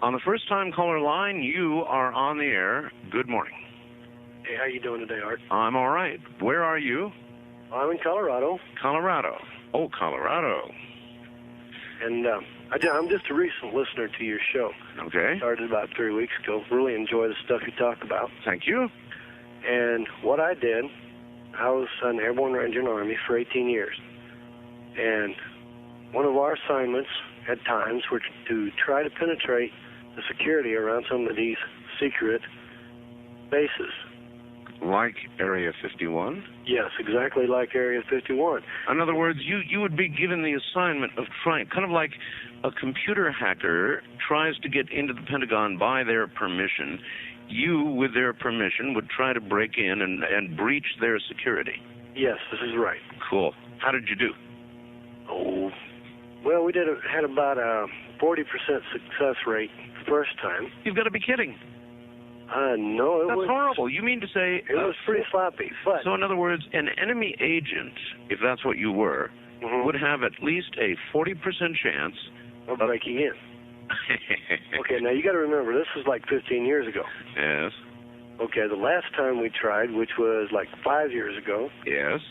On the first-time caller line, you are on the air. Good morning. Hey, how you doing today, Art? I'm all right. Where are you? I'm in Colorado. Colorado. Oh, Colorado. And I'm just a recent listener to your show. Okay. Started about 3 weeks ago. Really enjoy the stuff you talk about. Thank you. And what I did, I was an airborne ranger in the Army for 18 years. And one of our assignments at times were to try to penetrate the security around some of these secret bases. Like Area 51? Yes, exactly like Area 51. In other words, you would be given the assignment of trying, kind of like a computer hacker tries to get into the Pentagon by their permission. You, with their permission, would try to break in and breach their security. Yes, this is right. Cool. How did you do? Oh, well, we had about a 40% success rate the first time. You've got to be kidding. No, That's horrible. You mean to say... It was pretty sloppy, but... So, in other words, an enemy agent, if that's what you were, would have at least a 40% chance... of breaking in. Okay, now you got to remember, this was like 15 years ago. Yes. Okay, the last time we tried, which was like 5 years ago... Yes.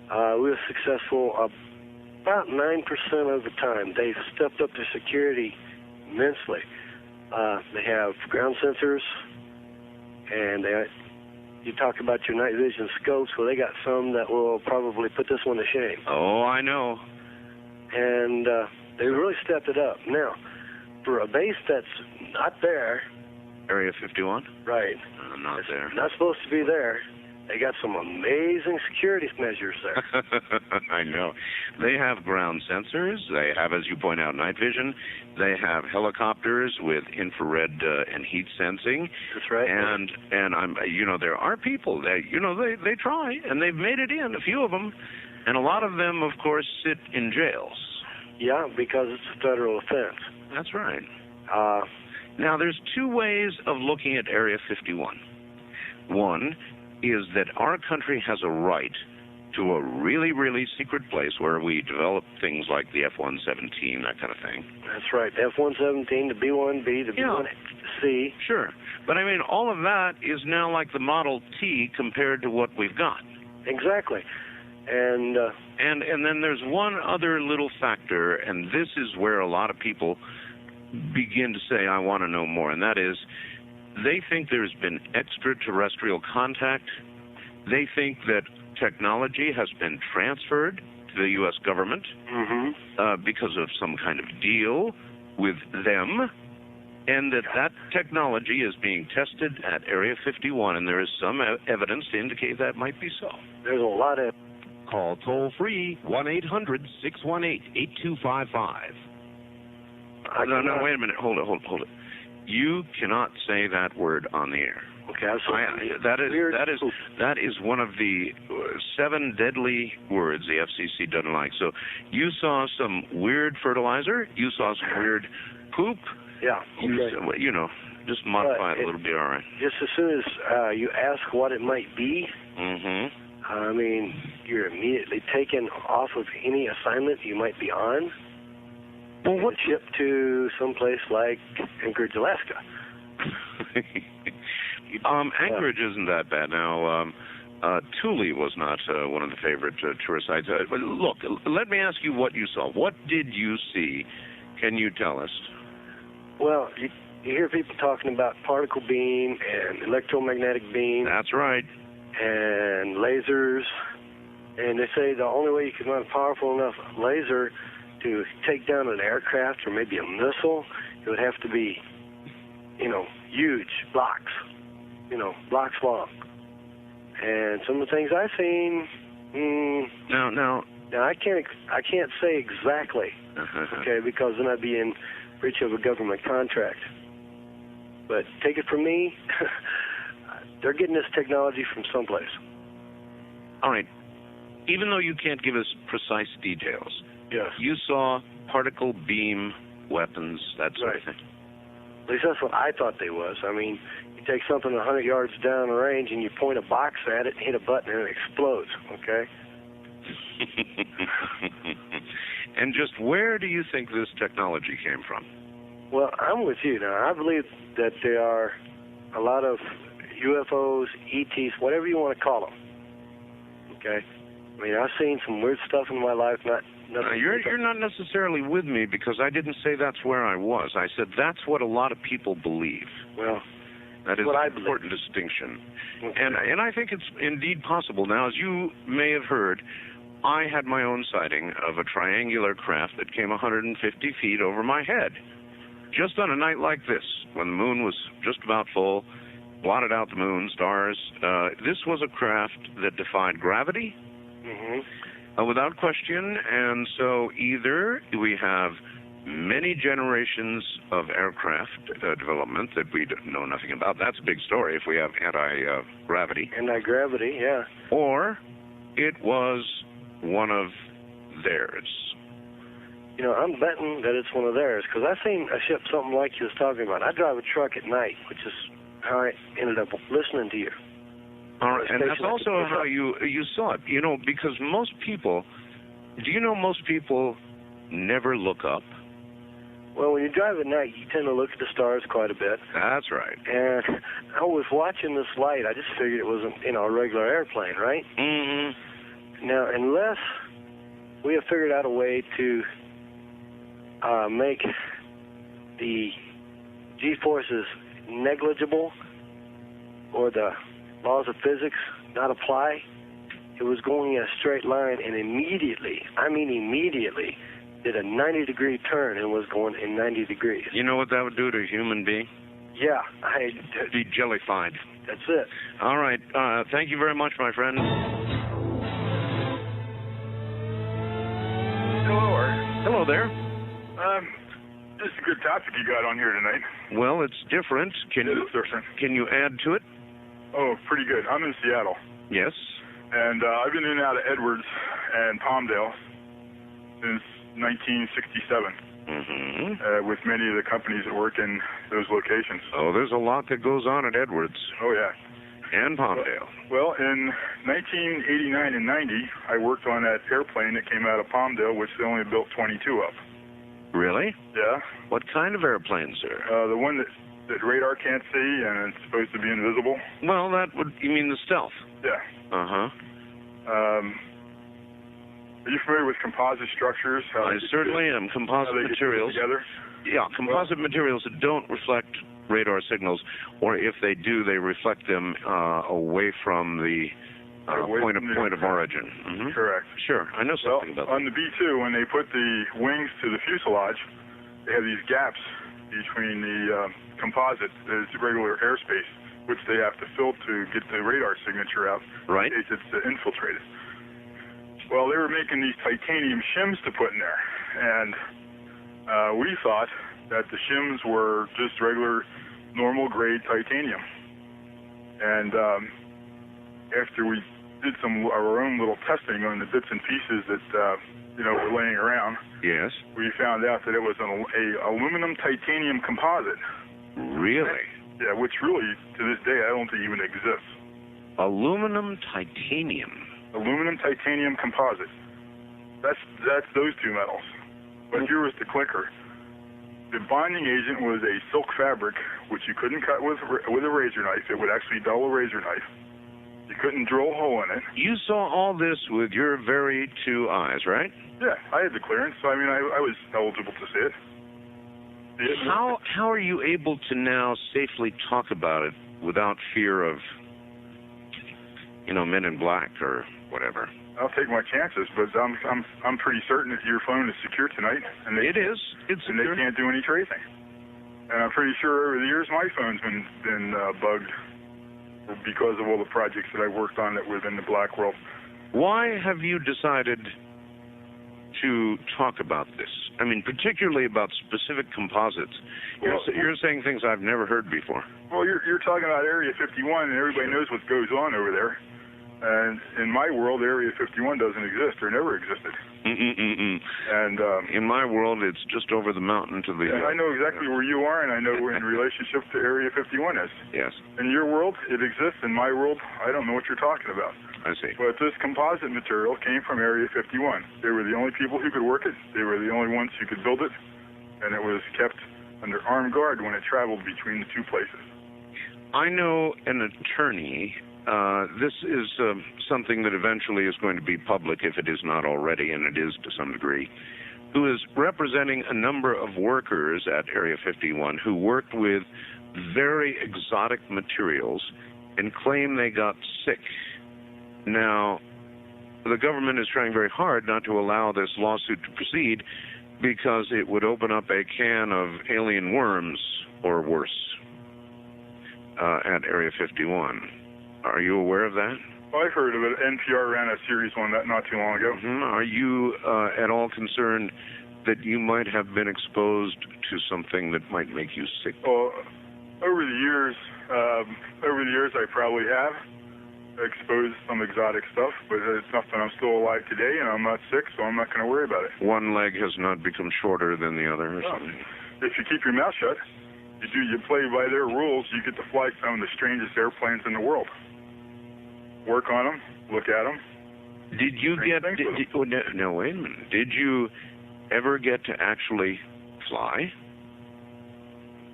We were successful about 9% of the time. They've stepped up their security immensely. They have ground sensors... And you talk about your night vision scopes. Well, they got some that will probably put this one to shame. Oh, I know. And they really stepped it up. Now, for a base that's not there... Area 51? Right. Not there. Not supposed to be there. They got some amazing security measures there. I know. They have ground sensors. They have, as you point out, night vision. They have helicopters with infrared and heat sensing. That's right. And there are people that, they try, and they've made it in, a few of them. And a lot of them, of course, sit in jails. Yeah, because it's a federal offense. That's right. Now, there's two ways of looking at Area 51. One is that our country has a right to a really, really secret place where we develop things like the F-117, that kind of thing. That's right. The F-117, the B-1B, the B-1C. Sure. But, I mean, all of that is now like the Model T compared to what we've got. Exactly. And then there's one other little factor, and this is where a lot of people begin to say, I want to know more, and that is, they think there's been extraterrestrial contact. They think that technology has been transferred to the U.S. government because of some kind of deal with them, and that technology is being tested at Area 51, and there is some evidence to indicate that might be so. There's a lot of... Call toll-free 1-800-618-8255. No, wait a minute. Hold it. You cannot say that word on the air. Okay, absolutely. That is one of the 7 deadly words the FCC doesn't like. So you saw some weird fertilizer. You saw some weird poop. Yeah. Okay. Just modify it a little bit, all right. Just as soon as you ask what it might be, I mean, you're immediately taken off of any assignment you might be on. Well, what shipped to someplace like Anchorage, Alaska? Anchorage isn't that bad. Now, Thule was not one of the favorite tourist sites. But look, let me ask you what you saw. What did you see? Can you tell us? Well, you hear people talking about particle beam and electromagnetic beam. That's right. And lasers. And they say the only way you can run a powerful enough laser to take down an aircraft or maybe a missile, it would have to be, huge blocks, blocks long. And some of the things I've seen, now I can't say exactly, okay, because then I'd be in breach of a government contract. But take it from me, they're getting this technology from someplace. All right. Even though you can't give us precise details, yes, you saw particle beam weapons, that sort of thing. At least that's what I thought they was. I mean, you take something 100 yards down the range and you point a box at it and hit a button and it explodes, okay? And just where do you think this technology came from? Well, I'm with you now. I believe that there are a lot of UFOs, ETs, whatever you want to call them. Okay? I mean, I've seen some weird stuff in my life. You're not necessarily with me, because I didn't say that's where I was. I said that's what a lot of people believe. Well, that is an important distinction. Okay. And I think it's indeed possible. Now, as you may have heard, I had my own sighting of a triangular craft that came 150 feet over my head. Just on a night like this, when the moon was just about full, blotted out the moon, stars. This was a craft that defied gravity, without question. And so either we have many generations of aircraft development that we know nothing about. That's a big story if we have anti-gravity. Anti-gravity, yeah. Or it was one of theirs. You know, I'm betting that it's one of theirs, because I've seen a ship something like you was talking about. I drive a truck at night, which is how I ended up listening to you. All right, and that's also how you saw it. You know, because most people, do you know most people never look up? Well, when you drive at night, you tend to look at the stars quite a bit. That's right. And I was watching this light. I just figured it was a regular airplane, right? Mm-hmm. Now, unless we have figured out a way to make the G-forces negligible, or the laws of physics not apply, it was going in a straight line, and immediately, did a 90-degree turn and was going in 90 degrees. You know what that would do to a human being? Yeah. Be jellified. That's it. All right. Thank you very much, my friend. Hello, Art. Hello there. This is a good topic you got on here tonight. Well, it's different. Can you add to it? Oh, pretty good. I'm in Seattle. Yes. And I've been in and out of Edwards and Palmdale since 1967, with many of the companies that work in those locations. Oh, there's a lot that goes on at Edwards. Oh, yeah. And Palmdale. Well, in 1989 and 90, I worked on that airplane that came out of Palmdale, which they only built 22 of. Really? Yeah. What kind of airplane, sir? The one that radar can't see and it's supposed to be invisible. Well, you mean the stealth? Yeah. Uh-huh. Are you familiar with composite structures? I certainly am. Composite materials. Together? Yeah, composite materials that don't reflect radar signals, or if they do, they reflect them away from the point of origin. Correct. Sure, I know something about that. On the B-2, when they put the wings to the fuselage, they have these gaps between the composite, there's regular airspace, which they have to fill to get the radar signature out. Right. In case it's infiltrated. Well, they were making these titanium shims to put in there, and we thought that the shims were just regular, normal grade titanium. And after we did our own little testing on the bits and pieces that were laying around, yes, we found out that it was an aluminum titanium composite. Really? Yeah, which really to this day I don't think even exists. Aluminum titanium. Aluminum titanium composite. That's those two metals. But here was the clicker. The bonding agent was a silk fabric, which you couldn't cut with a razor knife. It would actually dull a razor knife. You couldn't drill a hole in it. You saw all this with your very two eyes, right? Yeah, I had the clearance, so I mean, I was eligible to see it. How are you able to now safely talk about it without fear of, Men in Black or whatever? I'll take my chances, but I'm pretty certain that your phone is secure tonight. And it is. It's secure. And they can't do any tracing. And I'm pretty sure over the years my phone's been bugged because of all the projects that I worked on that were in the black world. Why have you decided to talk about this? I mean, particularly about specific composites. You're saying things I've never heard before. Well, you're talking about Area 51, and everybody knows what goes on over there. And in my world, Area 51 doesn't exist or never existed. And in my world, it's just over the mountain to the... And I know exactly where you are, and I know in relationship to Area 51 is. Yes. In your world, it exists. In my world, I don't know what you're talking about. I see. But this composite material came from Area 51. They were the only people who could work it. They were the only ones who could build it. And it was kept under armed guard when it traveled between the two places. I know an attorney. This is something that eventually is going to be public, if it is not already, and it is to some degree, who is representing a number of workers at Area 51 who worked with very exotic materials and claim they got sick. Now, the government is trying very hard not to allow this lawsuit to proceed because it would open up a can of alien worms or worse at Area 51. Are you aware of that? Well, I've heard of it. NPR ran a series on that not too long ago. Mm-hmm. Are you at all concerned that you might have been exposed to something that might make you sick? Well, over the years, I probably have exposed some exotic stuff, but it's nothing. I'm still alive today, and I'm not sick, so I'm not going to worry about it. One leg has not become shorter than the other or something? If you keep your mouth shut, you play by their rules, you get to fly some of the strangest airplanes in the world. Work on them, look at them. Did you get... No, wait a minute. Did you ever get to actually fly?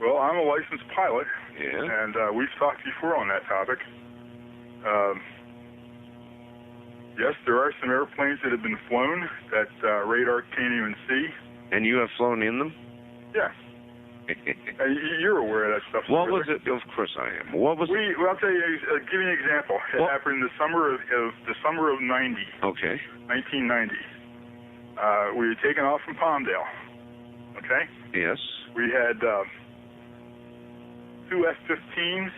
Well, I'm a licensed pilot, yeah. And we've talked before on that topic. Yes, there are some airplanes that have been flown that radar can't even see. And you have flown in them? Yeah. You're aware of that stuff. What was it? Of course I am. What was it? Well, I'll tell you, give you an example. It happened in the summer of 90. Okay. 1990. We were taking off from Palmdale. Okay? Yes. We had two F-15s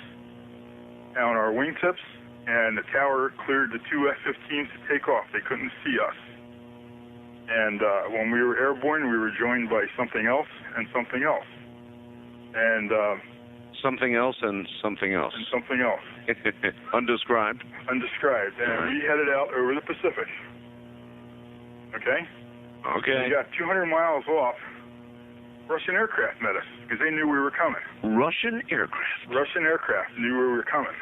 on our wingtips, and the tower cleared the two F-15s to take off. They couldn't see us. And when we were airborne, we were joined by something else and something else. And something else and something else. And something else. Undescribed? Undescribed. And we headed out over the Pacific. Okay? Okay. We got 200 miles off. Russian aircraft met us because they knew we were coming. Russian aircraft? Russian aircraft knew we were coming.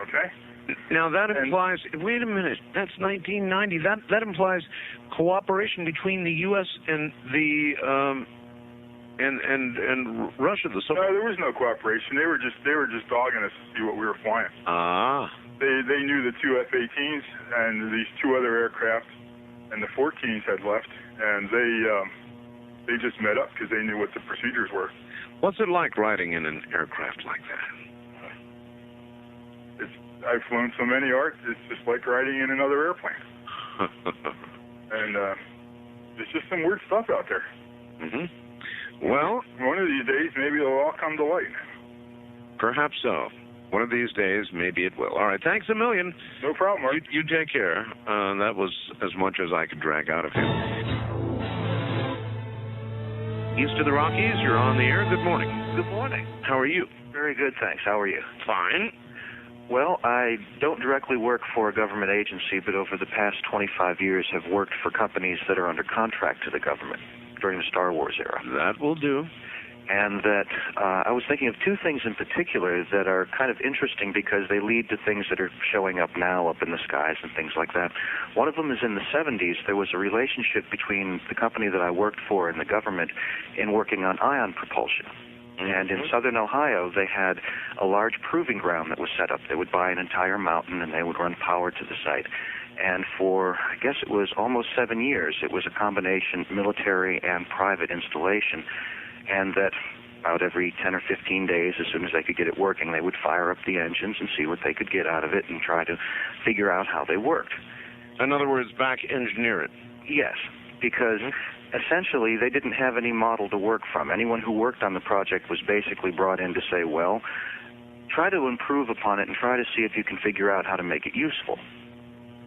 Okay? Now that implies, wait a minute, that's 1990. That implies cooperation between the U.S. and the and Russia. No, there was no cooperation. They were just dogging us to see what we were flying. Ah. They knew the two F-18s and these two other aircraft, and the 14s had left, and they just met up because they knew what the procedures were. What's it like riding in an aircraft like that? I've flown so many, Art, it's just like riding in another airplane. And there's just some weird stuff out there. Mm-hmm. Well, one of these days, maybe it'll all come to light. Perhaps so. One of these days, maybe it will. All right, thanks a million. No problem, Art. You take care. That was as much as I could drag out of him. East of the Rockies, you're on the air. Good morning. Good morning. How are you? Very good, thanks. How are you? Fine. Well, I don't directly work for a government agency, but over the past 25 years have worked for companies that are under contract to the government during the Star Wars era. That will do. And that I was thinking of two things in particular that are kind of interesting because they lead to things that are showing up now up in the skies and things like that. One of them is in the 70s. There was a relationship between the company that I worked for and the government in working on ion propulsion. And in southern Ohio, they had a large proving ground that was set up. They would buy an entire mountain, and they would run power to the site. And for, I guess it was almost 7 years, it was a combination military and private installation. And that about every 10 or 15 days, as soon as they could get it working, they would fire up the engines and see what they could get out of it and try to figure out how they worked. In other words, back engineer it. Yes, because essentially they didn't have any model to work from. Anyone who worked on the project was basically brought in to say, well, try to improve upon it and try to see if you can figure out how to make it useful.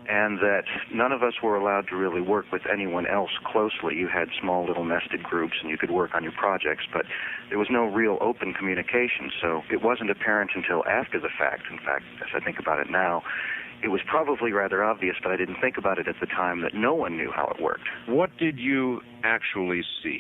And that none of us were allowed to really work with anyone else closely. You had small little nested groups and you could work on your projects, but there was no real open communication, so it wasn't apparent until after the fact. In fact, as I think about it now, it was probably rather obvious, but I didn't think about it at the time, that no one knew how it worked. What did you actually see?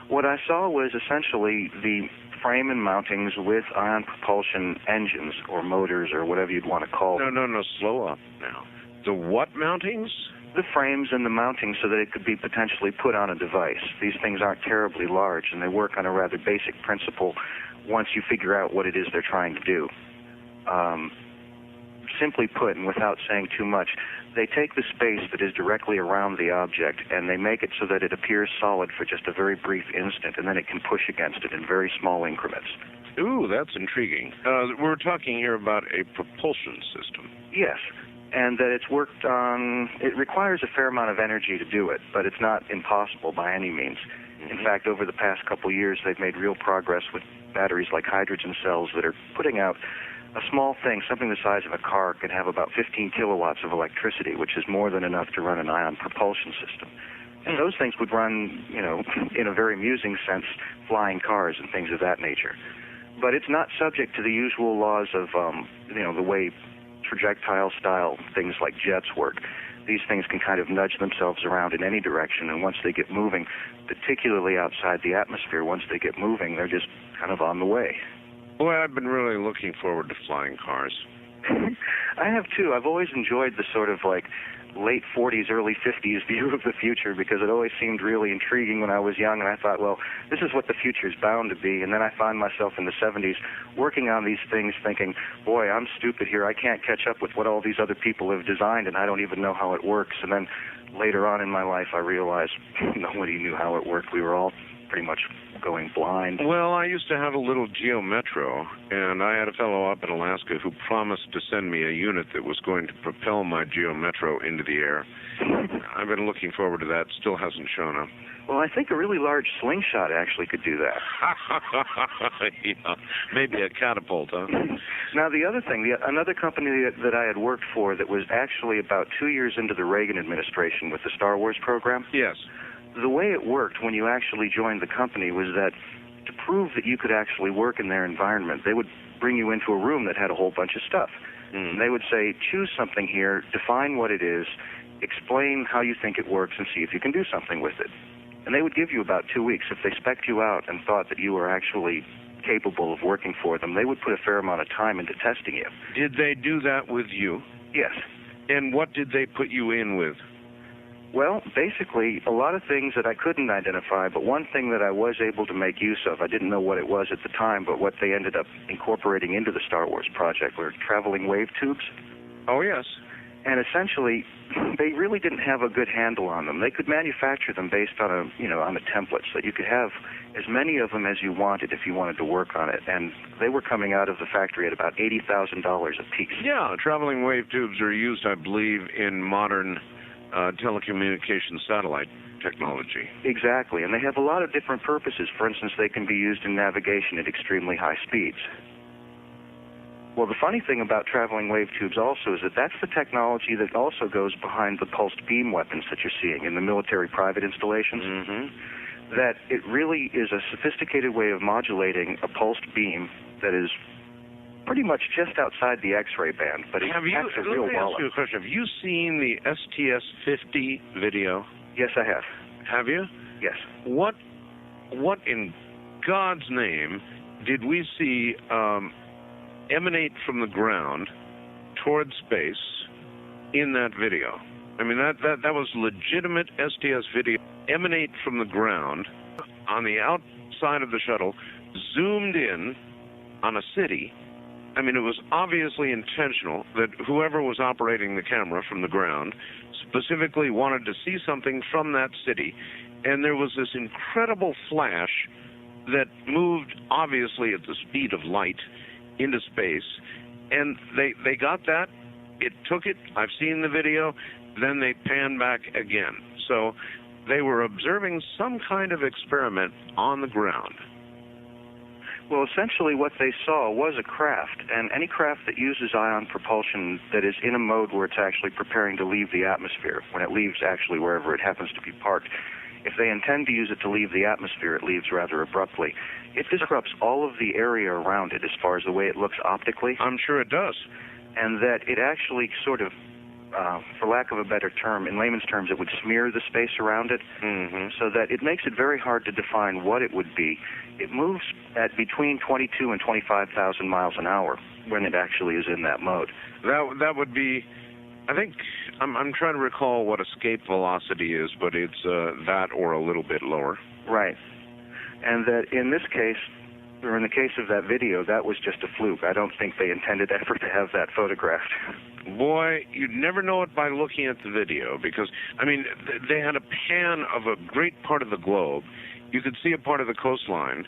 What I saw was essentially the frame and mountings with ion propulsion engines or motors or whatever you'd want to call them. No, slow up now. The what mountings? The frames and the mounting so that it could be potentially put on a device. These things aren't terribly large, and they work on a rather basic principle once you figure out what it is they're trying to do. Simply put, and without saying too much, they take the space that is directly around the object and they make it so that it appears solid for just a very brief instant, and then it can push against it in very small increments. Ooh, that's intriguing. We're talking here about a propulsion system. Yes, and that it's worked on, it requires a fair amount of energy to do it, but it's not impossible by any means. In fact, over the past couple of years, they've made real progress with batteries like hydrogen cells that are putting out a small thing, something the size of a car, can have about 15 kilowatts of electricity, which is more than enough to run an ion propulsion system. And those things would run, you know, in a very amusing sense, flying cars and things of that nature. But it's not subject to the usual laws of, you know, the way projectile-style things like jets work. These things can kind of nudge themselves around in any direction, and once they get moving, particularly outside the atmosphere, once they get moving, they're just kind of on the way. Boy, I've been really looking forward to flying cars. I have too. I've always enjoyed the sort of like late 40s, early 50s view of the future because it always seemed really intriguing when I was young, and I thought, well, this is what the future's bound to be. And then I find myself in the 70s working on these things thinking, boy, I'm stupid here. I can't catch up with what all these other people have designed, and I don't even know how it works. And then later on in my life, I realized nobody knew how it worked. We were all pretty much going blind. Well, I used to have a little Geo Metro, and I had a fellow up in Alaska who promised to send me a unit that was going to propel my Geo Metro into the air. I've been looking forward to that. Still hasn't shown up. Well, I think a really large slingshot actually could do that. Yeah, maybe a catapult, huh? Now, the other thing, another company that I had worked for that was actually about 2 years into the Reagan administration with the Star Wars program. Yes. The way it worked when you actually joined the company was that to prove that you could actually work in their environment, they would bring you into a room that had a whole bunch of stuff. And they would say, choose something here, define what it is, explain how you think it works, and see if you can do something with it. And they would give you about 2 weeks. If they spec'd you out and thought that you were actually capable of working for them, they would put a fair amount of time into testing you. Did they do that with you? Yes. And what did they put you in with? Well, basically, a lot of things that I couldn't identify, but one thing that I was able to make use of, I didn't know what it was at the time, but what they ended up incorporating into the Star Wars project were traveling wave tubes. Oh, yes. And essentially, they really didn't have a good handle on them. They could manufacture them based on on a template, so that you could have as many of them as you wanted if you wanted to work on it. And they were coming out of the factory at about $80,000 a piece. Yeah, traveling wave tubes are used, I believe, in modern telecommunications satellite technology. Exactly, and they have a lot of different purposes. For instance, they can be used in navigation at extremely high speeds. Well, the funny thing about traveling wave tubes also is that that's the technology that also goes behind the pulsed beam weapons that you're seeing in the military private installations. That it really is a sophisticated way of modulating a pulsed beam that is pretty much just outside the X-ray band, but it's a real Let me ask you a question. Have you seen the STS-50 video? Yes, I have. Have you? Yes. What in God's name did we see emanate from the ground toward space in that video? I mean, that was legitimate STS video. Emanate from the ground on the outside of the shuttle, zoomed in on a city. I mean, it was obviously intentional that whoever was operating the camera from the ground specifically wanted to see something from that city. And there was this incredible flash that moved, obviously, at the speed of light into space. And they got that. It took it. I've seen the video. Then they panned back again. So they were observing some kind of experiment on the ground. Well, essentially what they saw was a craft, and any craft that uses ion propulsion that is in a mode where it's actually preparing to leave the atmosphere, when it leaves actually wherever it happens to be parked, if they intend to use it to leave the atmosphere, it leaves rather abruptly. It disrupts all of the area around it as far as the way it looks optically. I'm sure it does. And that it actually sort of, for lack of a better term, in layman's terms, it would smear the space around it, so that it makes it very hard to define what it would be. It moves at between 22 and 25,000 miles an hour when it actually is in that mode. That would be I think I'm trying to recall what escape velocity is, but it's that or a little bit lower. Right. And that in this case, or in the case of that video, that was just a fluke. I don't think they intended ever to have that photographed. Boy, you'd never know it by looking at the video because, I mean, they had a pan of a great part of the globe. You could see a part of the coastline,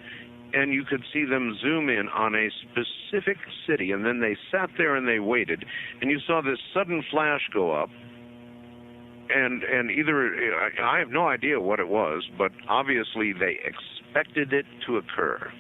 and you could see them zoom in on a specific city, and then they sat there and they waited, and you saw this sudden flash go up, and either, I have no idea what it was, but obviously they expected it to occur.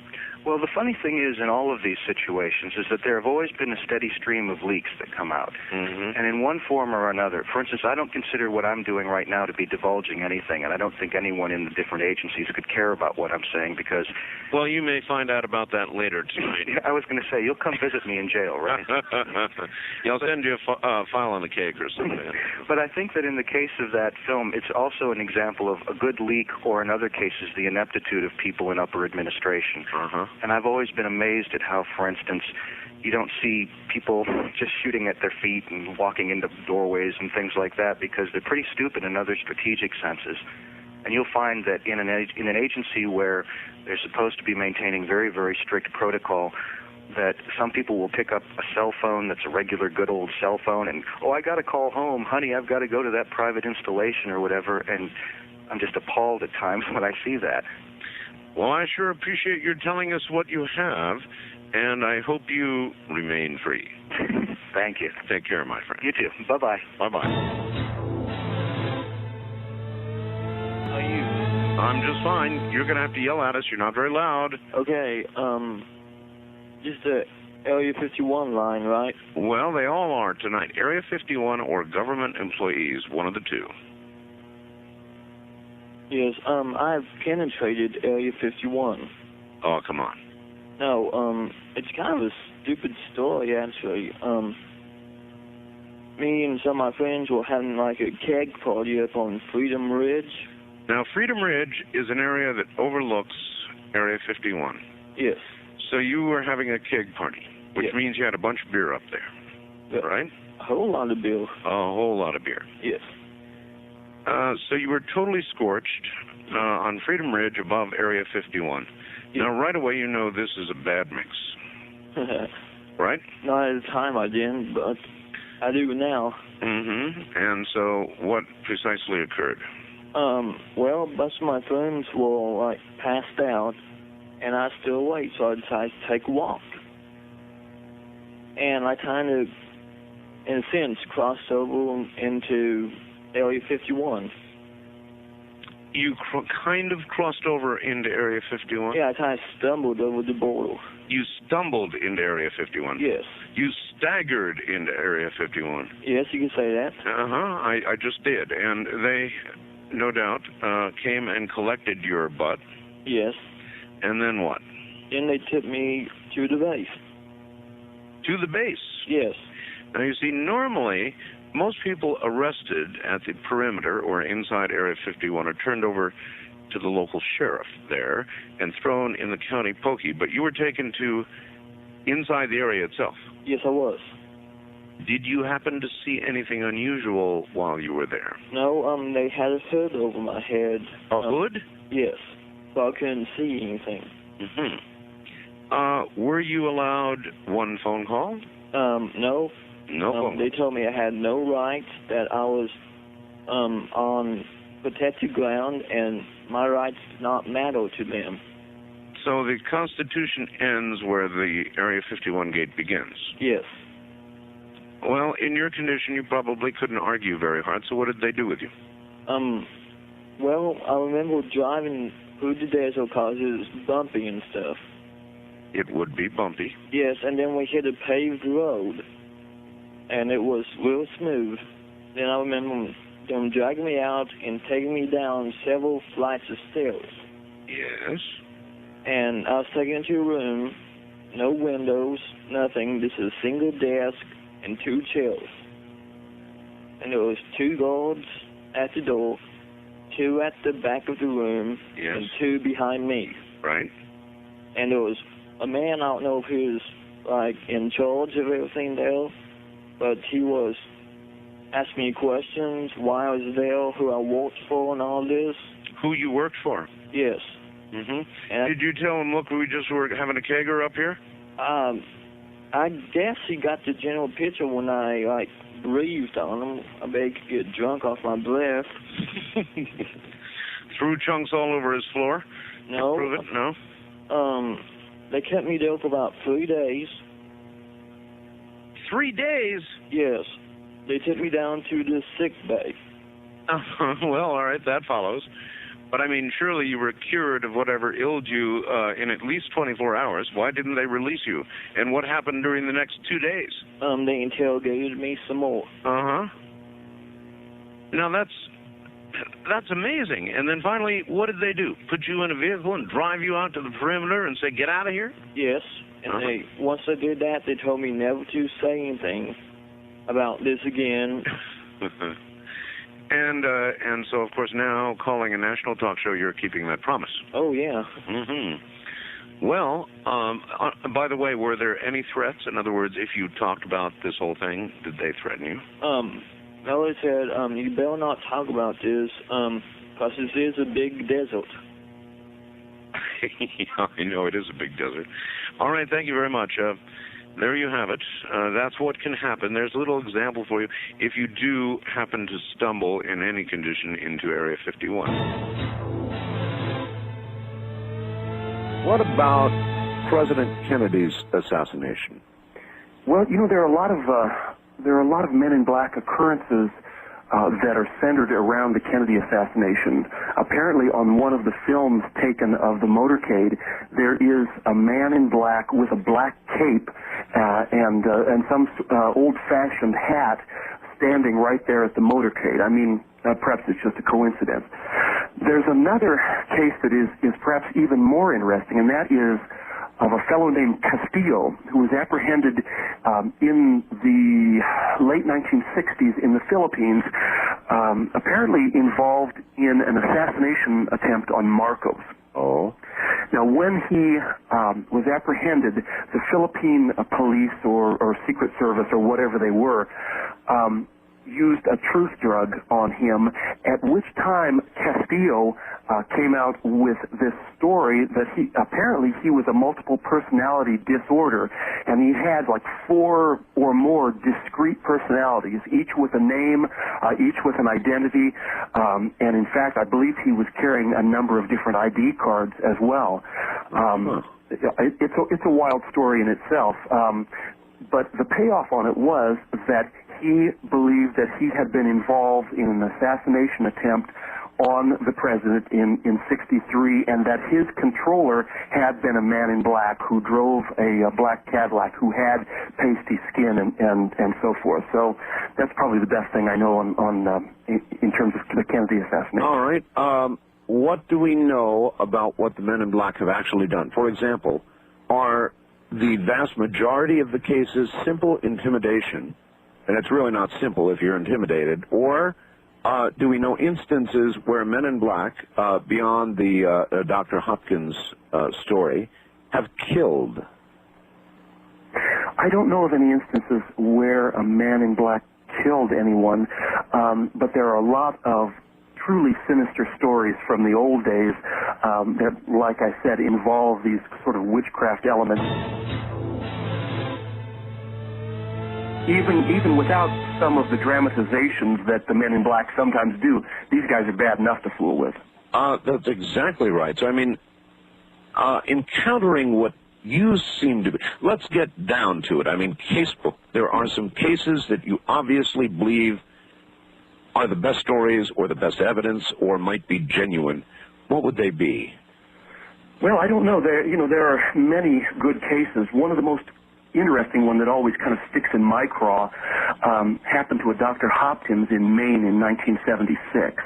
Well, the funny thing is, in all of these situations, is that there have always been a steady stream of leaks that come out. Mm-hmm. And in one form or another, for instance, I don't consider what I'm doing right now to be divulging anything, and I don't think anyone in the different agencies could care about what I'm saying because... Well, you may find out about that later tonight. I was going to say, you'll come visit me in jail, right? Yeah, I'll send you a file on the cake or something. But I think that in the case of that film, it's also an example of a good leak, or in other cases, the ineptitude of people in upper administration. Uh-huh. And I've always been amazed at how, for instance, you don't see people just shooting at their feet and walking into doorways and things like that because they're pretty stupid in other strategic senses. And you'll find that in an agency where they're supposed to be maintaining very, very strict protocol, that some people will pick up a cell phone that's a regular good old cell phone and, oh, I got to call home. Honey, I've got to go to that private installation or whatever. And I'm just appalled at times when I see that. Well, I sure appreciate your telling us what you have, and I hope you remain free. Thank you. Take care, my friend. You too. Bye-bye. Bye-bye. How are you? I'm just fine. You're going to have to yell at us. You're not very loud. Okay, just the Area 51 line, right? Well, they all are tonight. Area 51 or government employees, one of the two. Yes, I've penetrated Area 51. Oh, come on. No, it's kind of a stupid story, actually. Me and some of my friends were having like a keg party up on Freedom Ridge. Now, Freedom Ridge is an area that overlooks Area 51. Yes. So you were having a keg party, which yes. means you had a bunch of beer up there, right? A whole lot of beer. A whole lot of beer. Yes. So you were totally scorched on Freedom Ridge above Area 51. Yes. Now, right away, you know this is a bad mix, right? Not at the time I didn't, but I do now. Mm-hmm. And so what precisely occurred? Well, a bunch of my friends were, like, passed out, and I was still awake, so I decided to take a walk. And I kind of, in a sense, crossed over into Area 51. You kind of crossed over into Area 51? Yeah, I kind of stumbled over the border. You stumbled into Area 51? Yes. You staggered into Area 51? Yes, you can say that. Uh-huh, I just did. And they, no doubt, came and collected your butt. Yes. And then what? Then they took me to the base. To the base? Yes. Now, you see, normally, most people arrested at the perimeter or inside Area 51 are turned over to the local sheriff there and thrown in the county pokey, but you were taken to inside the area itself. Yes, I was. Did you happen to see anything unusual while you were there? No, they had a hood over my head. A hood? Yes, so I couldn't see anything. Mm-hmm. Were you allowed one phone call? No. No phone. They told me I had no rights, that I was on protected ground, and my rights did not matter to them. So the Constitution ends where the Area 51 gate begins? Yes. Well, in your condition, you probably couldn't argue very hard, so what did they do with you? Well, I remember driving through the desert because it was bumpy and stuff. It would be bumpy. Yes, and then we hit a paved road, and it was real smooth. Then I remember them dragging me out and taking me down several flights of stairs. Yes. And I was taken into a room, no windows, nothing. This is a single desk and 2 chairs. And there was 2 guards at the door, 2 at the back of the room, yes. and 2 behind me. Right. And there was a man, I don't know if he was, like, in charge of everything there, but he was asked me questions, why I was there, who I worked for, and all this. Who you worked for? Yes. Mm-hmm. Did you tell him, look, we just were having a kegger up here? I guess he got the general picture when I, like, breathed on him. I bet he could get drunk off my breath. Threw chunks all over his floor? No. Prove it? No? They kept me there for about 3 days. 3 days? Yes. They took me down to the sick bay. Well, all right, that follows. But, I mean, surely you were cured of whatever ailed you in at least 24 hours. Why didn't they release you? And what happened during the next 2 days? They interrogated me some more. Uh-huh. Now, that's amazing. And then finally, what did they do? Put you in a vehicle and drive you out to the perimeter and say, get out of here? Yes. And once they did that, they told me never to say anything about this again. And so, of course, now calling a national talk show, you're keeping that promise. Oh, yeah. Mm-hmm. Well, by the way, were there any threats? In other words, if you talked about this whole thing, did they threaten you? No, they said, you better not talk about this, because this is a big desert. Yeah, I know, it is a big desert. All right, thank you very much. There you have it. That's what can happen. There's a little example for you if you do happen to stumble in any condition into Area 51. What about President Kennedy's assassination? Well, you know, there are a lot of Men in Black occurrences that are centered around the Kennedy assassination. Apparently, on one of the films taken of the motorcade, there is a man in black with a black cape and some old-fashioned hat standing right there at the motorcade. I mean, perhaps it's just a coincidence. There's another case that is perhaps even more interesting, and that is of a fellow named Castillo, who was apprehended in the late 1960s in the Philippines, apparently involved in an assassination attempt on Marcos. Oh. Now, when he was apprehended, the Philippine police or Secret Service or whatever they were used a truth drug on him, at which time Castillo came out with this story that he was a multiple personality disorder, and he had like 4 or more discrete personalities, each with a name, each with an identity, and in fact, I believe he was carrying a number of different ID cards as well. It's a wild story in itself, but the payoff on it was that he believed that he had been involved in an assassination attempt on the president in 63, and that his controller had been a man in black who drove a black Cadillac, who had pasty skin and so forth. So that's probably the best thing I know in terms of the Kennedy assassination. All right. What do we know about what the Men in Black have actually done? For example, are the vast majority of the cases simple intimidation, and it's really not simple if you're intimidated, or do we know instances where Men in Black, beyond the Dr. Hopkins story, have killed? I don't know of any instances where a Man in Black killed anyone, but there are a lot of truly sinister stories from the old days that, like I said, involve these sort of witchcraft elements. Even without some of the dramatizations that the Men in Black sometimes do, these guys are bad enough to fool with. That's exactly right. So, I mean, encountering what you seem to be... Let's get down to it. I mean, casebook. There are some cases that you obviously believe are the best stories or the best evidence or might be genuine. What would they be? Well, I don't know. There are many good cases. One of the most interesting one that always kind of sticks in my craw happened to a Dr. Hopkins in Maine in 1976.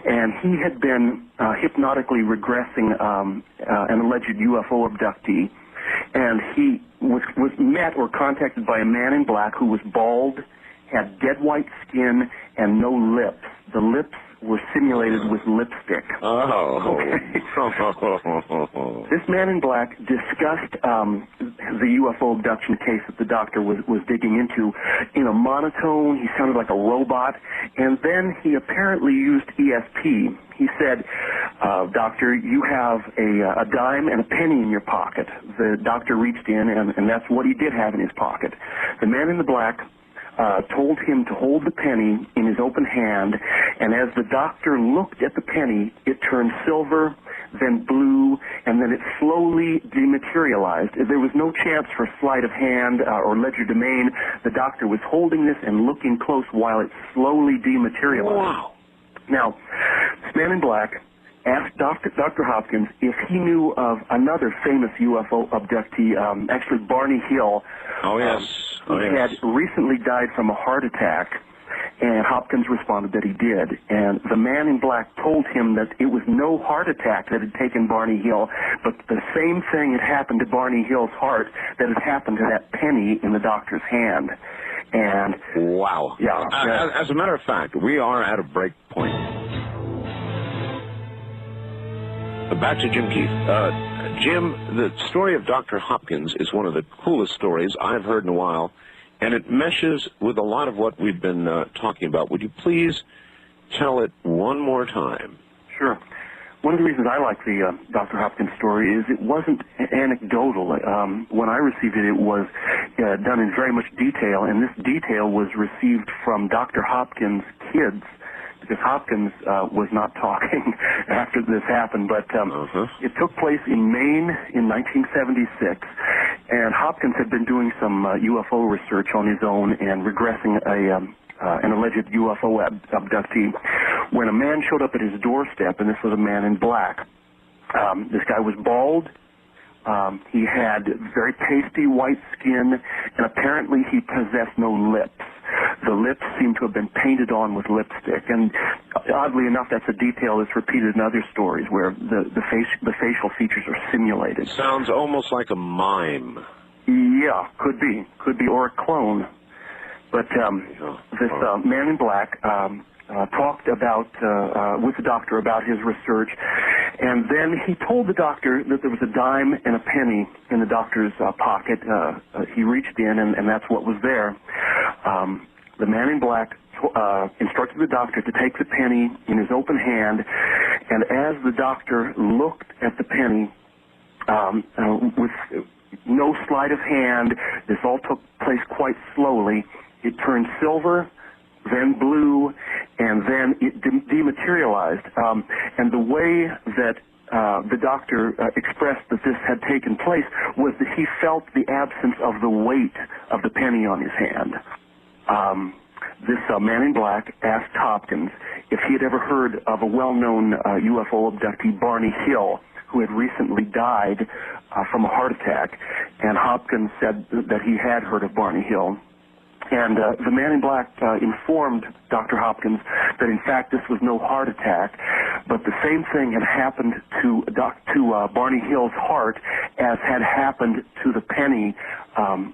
And he had been hypnotically regressing an alleged UFO abductee. And he was met or contacted by a man in black who was bald, had dead white skin, and no lips. The lips were simulated with lipstick. Oh. Okay. This man in black discussed the UFO abduction case that the doctor was digging into in a monotone. He sounded like a robot, and then he apparently used ESP. He said, "Doctor, you have a dime and a penny in your pocket." The doctor reached in, and that's what he did have in his pocket. The man in the black told him to hold the penny in his open hand, and as the doctor looked at the penny, it turned silver, then blue, and then it slowly dematerialized. There was no chance for sleight of hand or legerdemain. The doctor was holding this and looking close while it slowly dematerialized. Wow. Now, this man in black asked Dr. Hopkins if he knew of another famous UFO abductee, actually Barney Hill. Oh, yes. Who had recently died from a heart attack, and Hopkins responded that he did. And the man in black told him that it was no heart attack that had taken Barney Hill, but the same thing had happened to Barney Hill's heart that had happened to that penny in the doctor's hand. And wow. Yeah. As a matter of fact, we are at a break point. Back to Jim Keith. Jim, the story of Dr. Hopkins is one of the coolest stories I've heard in a while, and it meshes with a lot of what we've been talking about. Would you please tell it one more time? Sure. One of the reasons I like the Dr. Hopkins story is it wasn't anecdotal. When I received it, it was done in very much detail, and this detail was received from Dr. Hopkins' kids, because Hopkins was not talking after this happened, but it took place in Maine in 1976, and Hopkins had been doing some UFO research on his own and regressing an alleged UFO abductee when a man showed up at his doorstep, and this was a man in black. This guy was bald. He had very pasty white skin, and apparently he possessed no lips. The lips seemed to have been painted on with lipstick, and oddly enough, that's a detail that's repeated in other stories where the facial features are simulated. Sounds almost like a mime. Yeah, could be, or a clone. But this man in black talked about with the doctor about his research, and then he told the doctor that there was a dime and a penny in the doctor's pocket. He reached in, and that's what was there. The man in black instructed the doctor to take the penny in his open hand, and as the doctor looked at the penny with no sleight of hand, this all took place quite slowly. It turned silver, then blue, and then it dematerialized. And the way that the doctor expressed that this had taken place was that he felt the absence of the weight of the penny on his hand. This man in black asked Hopkins if he had ever heard of a well-known UFO abductee, Barney Hill, who had recently died from a heart attack. And Hopkins said that he had heard of Barney Hill. And the man in black informed Dr. Hopkins that, in fact, this was no heart attack, but the same thing had happened to Barney Hill's heart as had happened to the penny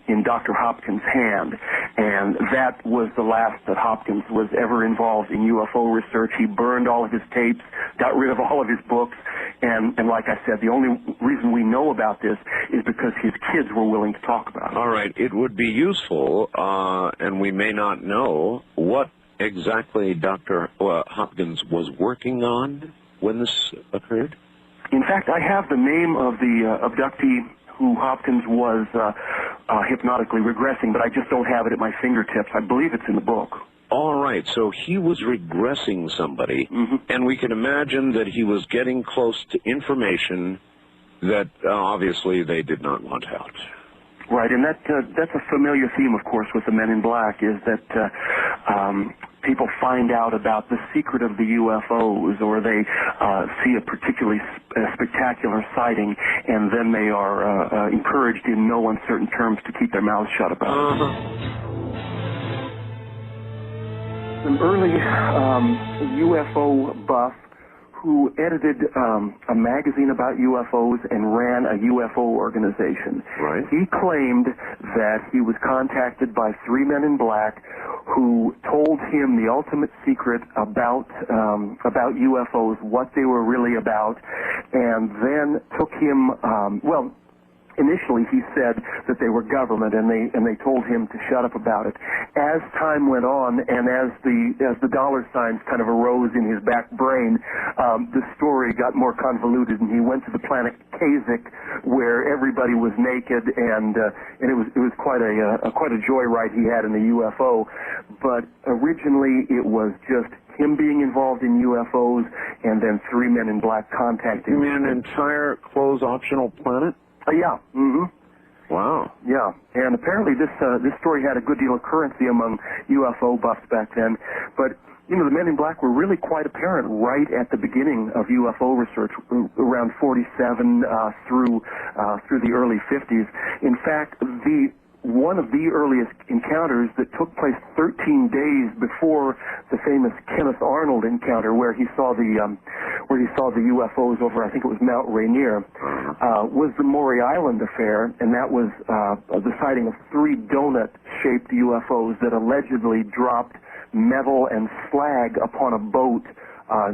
in Dr. Hopkins' hand. And that was the last that Hopkins was ever involved in UFO research. He burned all of his tapes, got rid of all of his books, and like I said, the only reason we know about this is because his kids were willing to talk about it. All right. It would be useful, and we may not know, what exactly Dr. Hopkins was working on when this occurred? In fact, I have the name of the abductee who Hopkins was hypnotically regressing, but I just don't have it at my fingertips. I believe it's in the book. All right, so he was regressing somebody, and we can imagine that he was getting close to information that obviously they did not want out. Right, and that's a familiar theme, of course, with the Men in Black, is that people find out about the secret of the UFOs, or they see a particularly spectacular sighting, and then they are encouraged in no uncertain terms to keep their mouths shut about it. An early UFO buff who edited a magazine about UFOs and ran a UFO organization. Right. He claimed that he was contacted by 3 men in black who told him the ultimate secret about UFOs, what they were really about, and then took him, initially he said that they were government, and they told him to shut up about it. As time went on, and as the dollar signs kind of arose in his back brain, the story got more convoluted, and he went to the planet Kasich, where everybody was naked, and it was quite a joyride he had in the UFO. But originally, it was just him being involved in UFOs, and then 3 men in black contacting him. You mean an entire close optional planet? Yeah. Mm-hmm. Wow. Yeah, and apparently this story had a good deal of currency among UFO buffs back then. But you know, the men in black were really quite apparent right at the beginning of UFO research, around 47 through the early 50s. In fact, one of the earliest encounters that took place 13 days before the famous Kenneth Arnold encounter, where he saw the UFOs over, I think it was Mount Rainier, was the Maury Island affair, and that was the sighting of 3 donut-shaped UFOs that allegedly dropped metal and slag upon a boat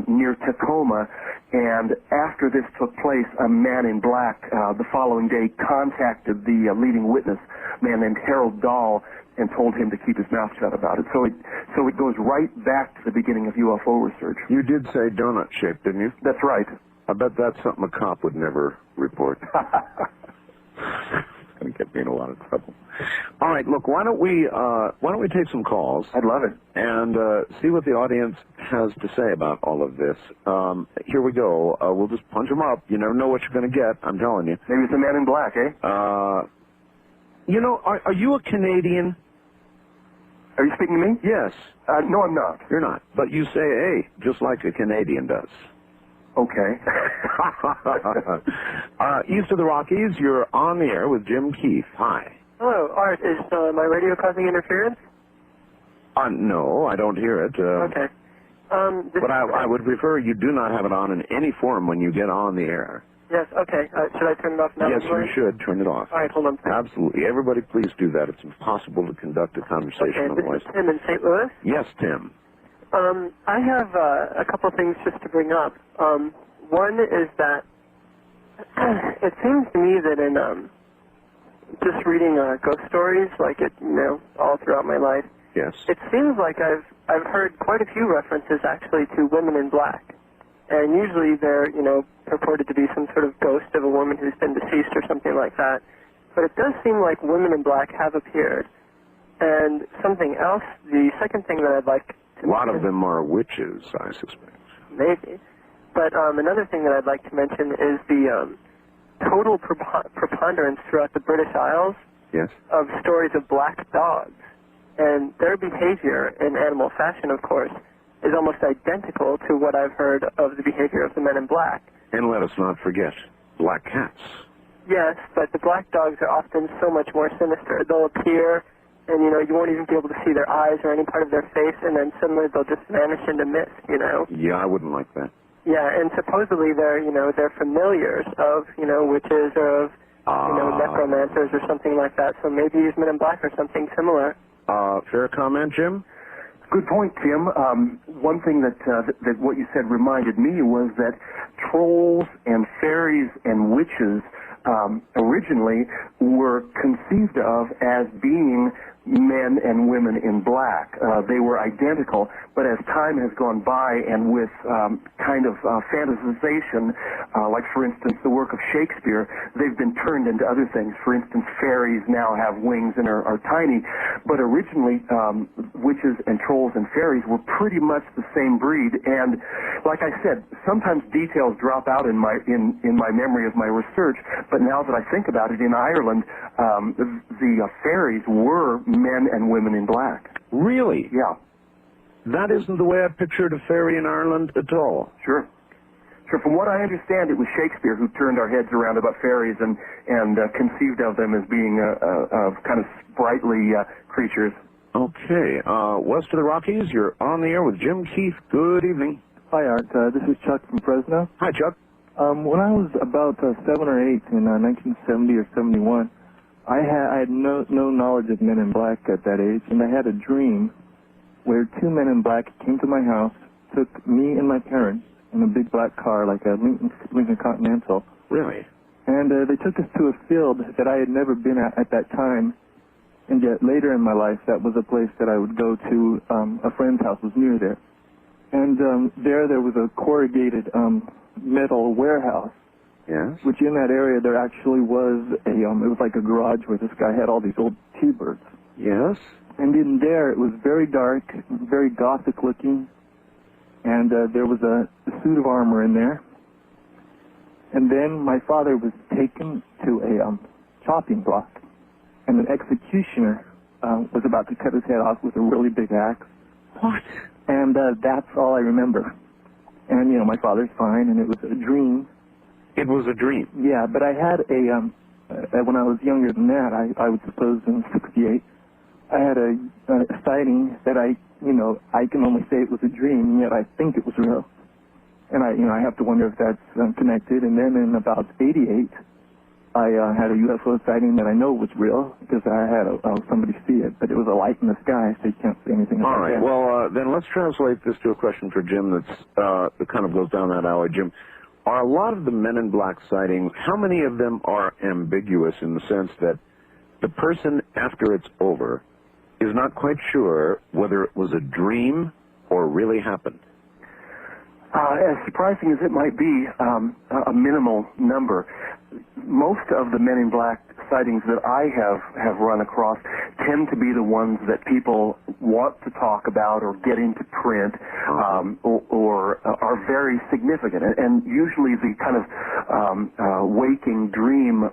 near Tacoma. And after this took place, a man in black the following day contacted the leading witness, a man named Harold Dahl, and told him to keep his mouth shut about it. So it goes right back to the beginning of UFO research. You did say donut shaped, didn't you? That's right. I bet that's something a cop would never report. Going to get me in a lot of trouble. All right, look, why don't we take some calls? I'd love it. And see what the audience has to say about all of this. Here we go. We'll just punch them up. You never know what you're going to get, I'm telling you. Maybe it's a man in black, eh? You know, are you a Canadian? Are you speaking to me? Yes. No, I'm not. You're not. But you say "hey," just like a Canadian does. Okay. East of the Rockies, you're on the air with Jim Keith. Hi. Hello, Art. Is my radio causing interference? No, I don't hear it. Okay. But I would prefer you do not have it on in any form when you get on the air. Yes, okay. Should I turn it off now? Yes, you should turn it off. All right, hold on. Absolutely. Everybody please do that. It's impossible to conduct a conversation otherwise. This is Tim in St. Louis. Yes, Tim. I have a couple of things just to bring up. One is that it seems to me that in just reading ghost stories, like it, all throughout my life, yes, it seems like I've heard quite a few references actually to women in black, and usually they're purported to be some sort of ghost of a woman who's been deceased or something like that. But it does seem like women in black have appeared. And something else, the second thing that I'd like to a lot of them are witches, I suspect. Maybe. But another thing that I'd like to mention is the total preponderance throughout the British Isles of stories of black dogs. And their behavior in animal fashion, of course, is almost identical to what I've heard of the behavior of the men in black. And let us not forget black cats. Yes, but the black dogs are often so much more sinister. They'll appear, and, you won't even be able to see their eyes or any part of their face, and then suddenly they'll just vanish into mist, Yeah, I wouldn't like that. Yeah, and supposedly they're familiars of, witches or of, necromancers or something like that. So maybe these men in black are something similar. Fair comment, Jim? Good point, Tim. One thing that what you said reminded me was that trolls and fairies and witches originally were conceived of as being men and women in black. They were identical, but as time has gone by and with kind of fantasization, like for instance the work of Shakespeare, they've been turned into other things. For instance, fairies now have wings and are tiny, but originally witches and trolls and fairies were pretty much the same breed. And like I said, sometimes details drop out in my memory of my research, but now that I think about it, in Ireland, the fairies were men and women in black. Really? Yeah. That isn't the way I pictured a fairy in Ireland at all. Sure. From what I understand, it was Shakespeare who turned our heads around about fairies and conceived of them as being kind of sprightly creatures. Okay. West of the Rockies, you're on the air with Jim Keith. Good evening. Hi, Art. This is Chuck from Fresno. Hi, Chuck. When I was about 7 or 8 in 1970 or 71, I had no knowledge of men in black at that age, and I had a dream where 2 men in black came to my house, took me and my parents in a big black car, like a Lincoln Continental. Really? And they took us to a field that I had never been at that time. And yet later in my life, that was a place that I would go to. A friend's house was near there. And there was a corrugated metal warehouse. Yes. Which in that area there actually was it was like a garage where this guy had all these old T-birds. Yes. And in there it was very dark, very gothic looking. And there was a suit of armor in there. And then my father was taken to a chopping block. And an executioner was about to cut his head off with a really big axe. What? And that's all I remember. And, you know, my father's fine, and it was a dream. It was a dream? Yeah, but I had when I was younger than that, I would suppose in '68, I had a sighting that I can only say it was a dream, and yet I think it was real. And I have to wonder if that's connected. And then in about '88, I had a UFO sighting that I know was real because I had somebody see it, but it was a light in the sky, so you can't say anything about that. All right. Well, then let's translate this to a question for Jim that kind of goes down that alley. Jim, are a lot of the Men in Black sightings, how many of them are ambiguous in the sense that the person, after it's over, is not quite sure whether it was a dream or really happened? As surprising as it might be, a minimal number. Most of the Men in Black sightings that I have run across tend to be the ones that people want to talk about or get into print, or are very significant. And usually the kind of waking dream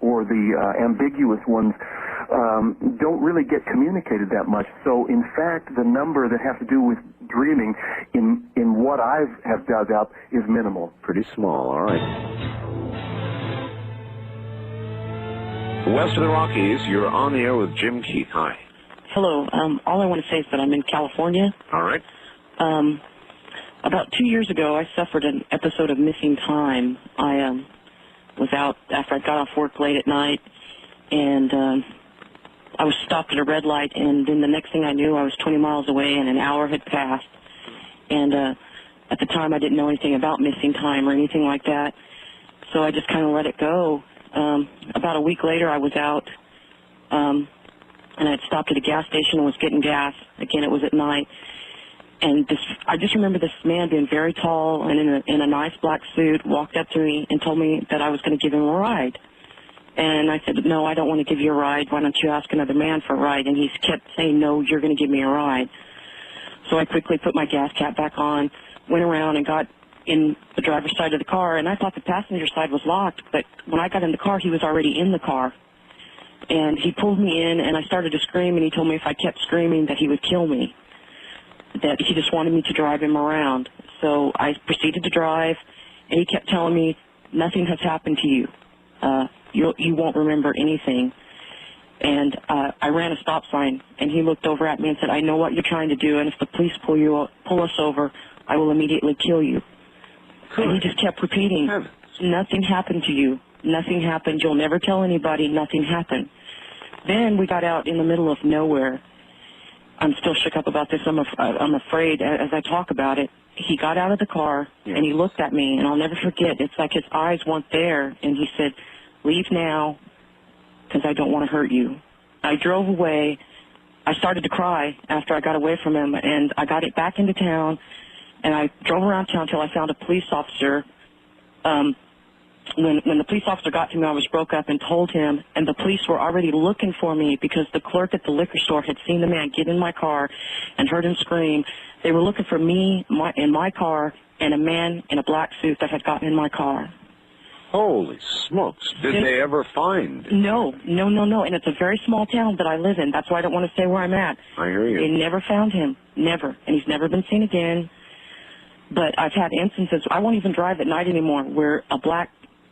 or the ambiguous ones don't really get communicated that much. So in fact, the number that have to do with dreaming in what I have dug up is minimal. Pretty small, all right. West of the Rockies, you're on the air with Jim Keith. Hi. Hello. All I want to say is that I'm in California. All right. About 2 years ago, I suffered an episode of missing time. I was out after I got off work late at night, and I was stopped at a red light, and then the next thing I knew, I was 20 miles away, and an hour had passed. And at the time, I didn't know anything about missing time or anything like that, so I just kind of let it go. About a week later, I was out, and I had stopped at a gas station and was getting gas. Again, it was at night. And I just remember this man being very tall and in a nice black suit, walked up to me and told me that I was going to give him a ride. And I said, no, I don't want to give you a ride. Why don't you ask another man for a ride? And he kept saying, no, you're going to give me a ride. So I quickly put my gas cap back on, went around and got in the driver's side of the car, and I thought the passenger side was locked, but when I got in the car, he was already in the car. And he pulled me in, and I started to scream, and he told me if I kept screaming that he would kill me, that he just wanted me to drive him around. So I proceeded to drive, and he kept telling me, nothing has happened to you. You won't remember anything. And I ran a stop sign, and he looked over at me and said, I know what you're trying to do, and if the police pull us over, I will immediately kill you. And he just kept repeating, nothing happened to you. Nothing happened. You'll never tell anybody. Nothing happened. Then we got out in the middle of nowhere. I'm still shook up about this. I'm afraid as I talk about it. He got out of the car, and he looked at me, and I'll never forget. It's like his eyes weren't there, and he said, leave now because I don't want to hurt you. I drove away. I started to cry after I got away from him, and I got it back into town. And I drove around town until I found a police officer. When the police officer got to me, I was broke up and told him, and the police were already looking for me because the clerk at the liquor store had seen the man get in my car and heard him scream. They were looking for me in my car and a man in a black suit that had gotten in my car. Holy smokes. Did they ever find? No. And it's a very small town that I live in. That's why I don't want to say where I'm at. I hear you. They never found him. Never. And he's never been seen again. But I've had instances, I won't even drive at night anymore, where a black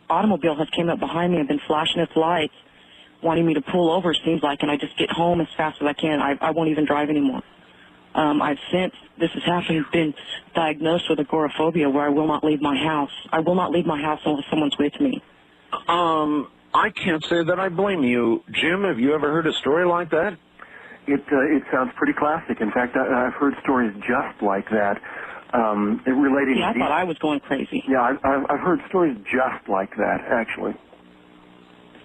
automobile has came up behind me and been flashing its lights, wanting me to pull over, it seems like, and I just get home as fast as I can. I won't even drive anymore. I've since this has happened, been diagnosed with agoraphobia, where I will not leave my house. I will not leave my house unless someone's with me. I can't say that I blame you. Jim, have you ever heard a story like that? It sounds pretty classic. In fact, I've heard stories just like that. Relating. Yeah, I thought I was going crazy. Yeah, I've heard stories just like that, actually.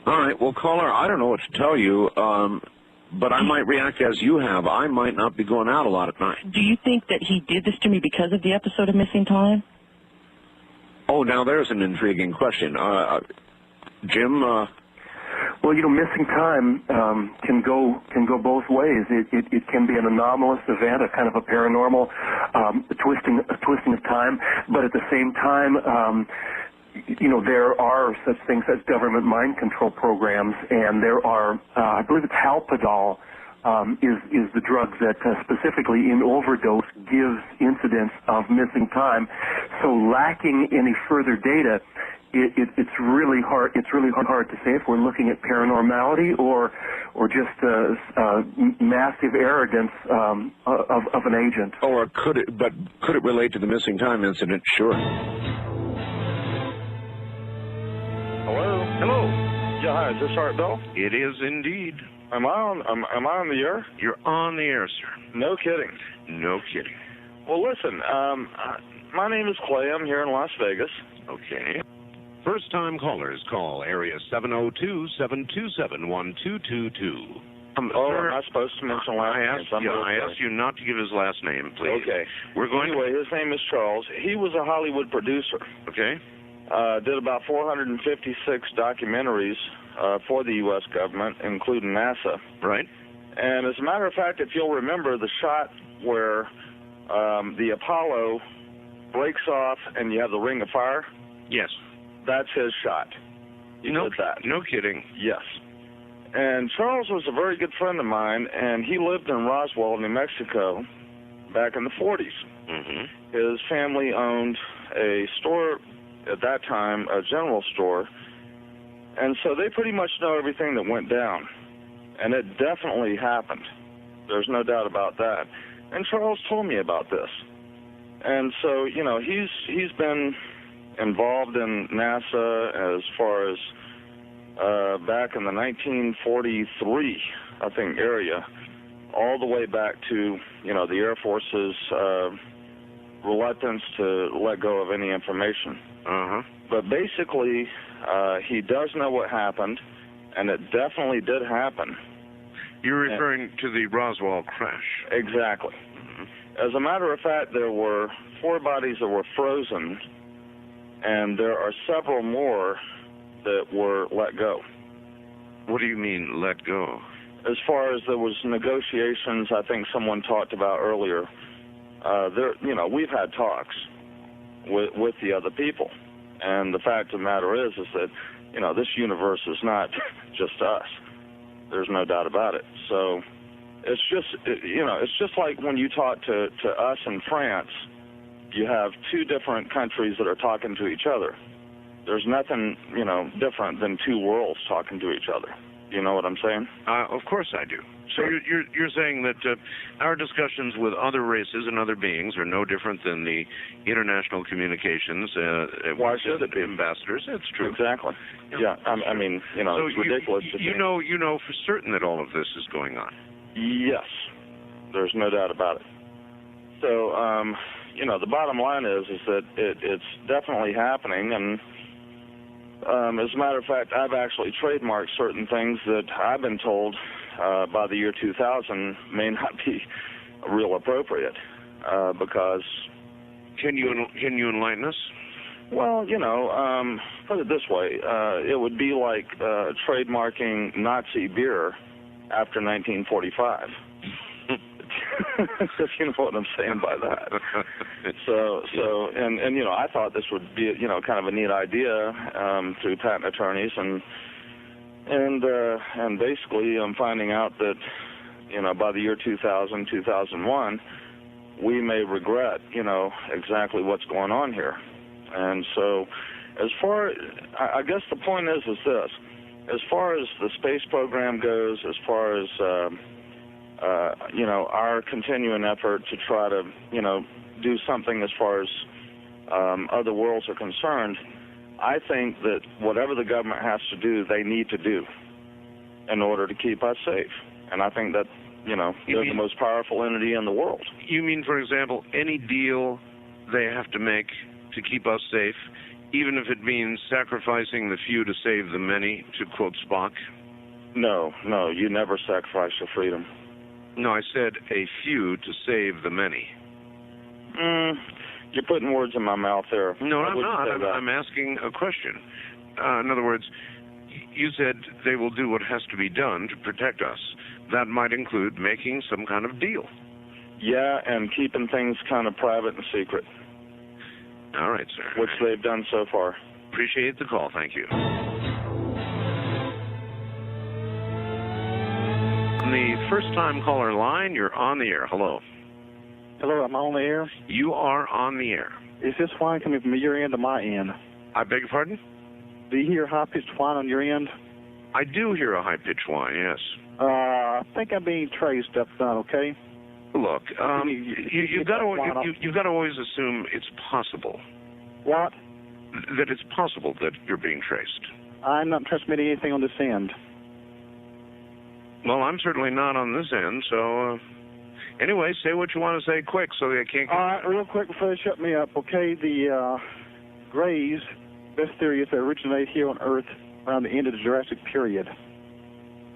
All right, well, caller, I don't know what to tell you, but I might react as you have. I might not be going out a lot at night. Do you think that he did this to me because of the episode of Missing Time? Oh, now there's an intriguing question. Jim? Well, Missing Time can go both ways. It can be an anomalous event, a kind of a paranormal twisting of time, but at the same time, there are such things as government mind control programs, and there are, I believe it's Halpadol, is the drug that specifically in overdose gives incidents of missing time. So lacking any further data, it's really hard. It's really hard to say if we're looking at paranormality or just massive arrogance of an agent. Or could it relate to the missing time incident? Sure. Hello. Hello. Yeah, hi. Is this Art Bell? It is indeed. Am I on the air? You're on the air, sir. No kidding. No kidding. Well, listen. My name is Clay. I'm here in Las Vegas. Okay. First-time callers call area 702-727-1222. Sir, am I supposed to mention last name? I asked you not to give his last name, please. Okay. Anyway, his name is Charles. He was a Hollywood producer. Okay. Did about 456 documentaries for the U.S. government, including NASA. Right. And as a matter of fact, if you'll remember the shot where the Apollo breaks off and you have the ring of fire? Yes. That's his shot. He did that. No kidding. Yes. And Charles was a very good friend of mine, and he lived in Roswell, New Mexico, back in the 40s. Mm-hmm. His family owned a store at that time, a general store, and so they pretty much know everything that went down, and it definitely happened. There's no doubt about that. And Charles told me about this, and so he's been involved in NASA as far as back in the 1943, I think, area, all the way back to the Air Force's reluctance to let go of any information. Uh-huh. But basically, he does know what happened, and it definitely did happen. You're referring to the Roswell crash. Exactly. Mm-hmm. As a matter of fact, there were 4 bodies that were frozen, and there are several more that were let go. What do you mean, let go? As far as there was negotiations, I think someone talked about earlier, we've had talks with the other people. And the fact of the matter is that, this universe is not just us. There's no doubt about it. So it's just like when you talk to us in France, you have 2 different countries that are talking to each other. There's nothing, different than 2 worlds talking to each other. You know what I'm saying? Of course I do. So you're saying that our discussions with other races and other beings are no different than the international communications. Why should it be? Ambassadors. It's true. Exactly. Yeah. I mean, so it's ridiculous. You know for certain that all of this is going on. Yes. There's no doubt about it. So, the bottom line is that it's definitely happening, and as a matter of fact, I've actually trademarked certain things that I've been told by the year 2000 may not be real appropriate because... Can you enlighten us? Well, put it this way. It would be like trademarking Nazi beer after 1945. If you know what I'm saying by that. So I thought this would be kind of a neat idea through patent attorneys, and basically I'm finding out that by the year 2000, 2001, we may regret exactly what's going on here. And so I guess the point is this: as far as the space program goes, as far as our continuing effort to try to, do something as far as other worlds are concerned, I think that whatever the government has to do, they need to do in order to keep us safe. And I think that You know, they're the most powerful entity in the world. You mean, for example, any deal they have to make to keep us safe, even if it means sacrificing the few to save the many, to quote Spock? No, you never sacrifice your freedom. No, I said a few to save the many. You're putting words in my mouth there. No, I'm not. I'm asking a question. In other words, you said they will do what has to be done to protect us. That might include making some kind of deal. Yeah, and keeping things kind of private and secret. All right, sir. Which they've done so far. Appreciate the call. Thank you. On the first-time caller line, you're on the air. Hello. Hello, am I on the air? You are on the air. Is this whine coming from your end or my end? I beg your pardon? Do you hear a high-pitched whine on your end? I do hear a high-pitched whine, yes. I think I'm being traced up front, okay? Look, you've got to always assume it's possible. What? That it's possible that you're being traced. I'm not transmitting anything on this end. Well, I'm certainly not on this end, so... Anyway, say what you want to say quick so they can't... All right, real quick before they shut me up, okay? The Greys, best theory is they originate here on Earth around the end of the Jurassic period.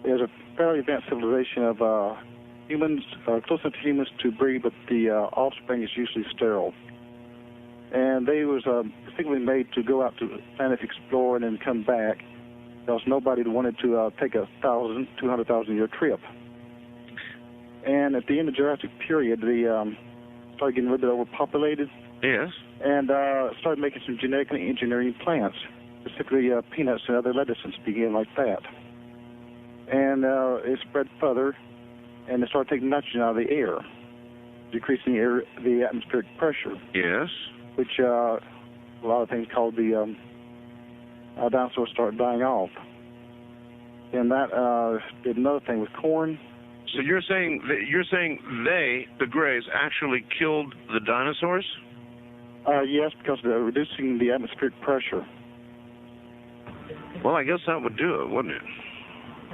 There's a fairly advanced civilization of humans, close enough to humans to breed, but the offspring is usually sterile. And they was particularly made to go out to the planet, explore, and then come back, because nobody wanted to take a 200,000-year trip. And at the end of the Jurassic period, they started getting a little bit overpopulated. Yes. And started making some genetically engineering plants, specifically peanuts and other lettuces began like that. And it spread further, and they started taking nitrogen out of the air, decreasing the atmospheric pressure. Yes. Which a lot of things called the dinosaurs started dying off. And that did another thing with corn. So you're saying they, the Greys, actually killed the dinosaurs? Yes, because they're reducing the atmospheric pressure. Well, I guess that would do it, wouldn't it?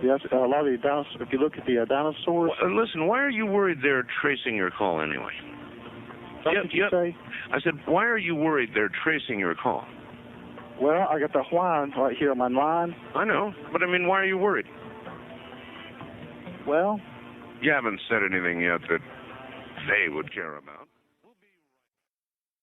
Yes, a lot of the dinosaurs, if you look at the dinosaurs... Well, listen, why are you worried they're tracing your call anyway? What did you say? I said, why are you worried they're tracing your call? Well, I got the whine right here on my line. I know, but I mean, why are you worried? Well... You haven't said anything yet that they would care about.